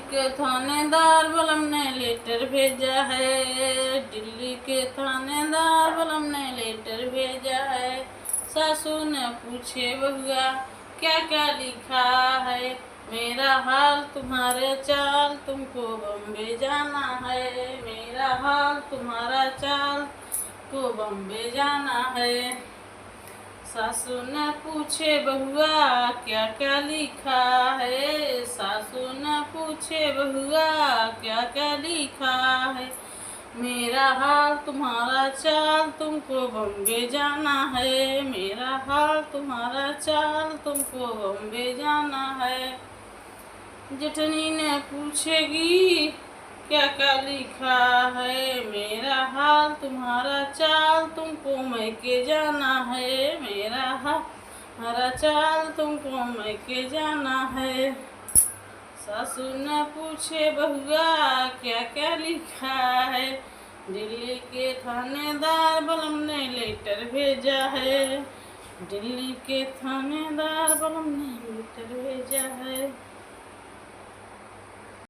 के थानेदार बलम ने लेटर भेजा है। दिल्ली के थानेदार बलम ने लेटर भेजा है। सासू ने पूछे बहुआ क्या क्या लिखा है। मेरा हाल तुम्हारे चाल तुमको बम्बे जाना है। मेरा हाल तुम्हारा चाल को बम्बे जाना है। सासू ने पूछे बहुआ क्या क्या लिखा है। सासू ने पूछे बहुआ क्या क्या लिखा है। मेरा हाल तुम्हारा चाल तुमको बम्बे जाना है। मेरा हाल तुम्हारा चाल तुमको बम्बे जाना है। जेठनी ने पूछेगी क्या क्या लिखा है। मेरा हाल तुम्हारा चाल तुमको मैके जाना है। मेरा हाल तुम्हारा चाल तुमको मैके जाना है। सासू ने पूछे बहुआ क्या क्या लिखा है। दिल्ली के थानेदार बलम ने लेटर भेजा है। दिल्ली के थानेदार बलम ने लेटर भेजा है।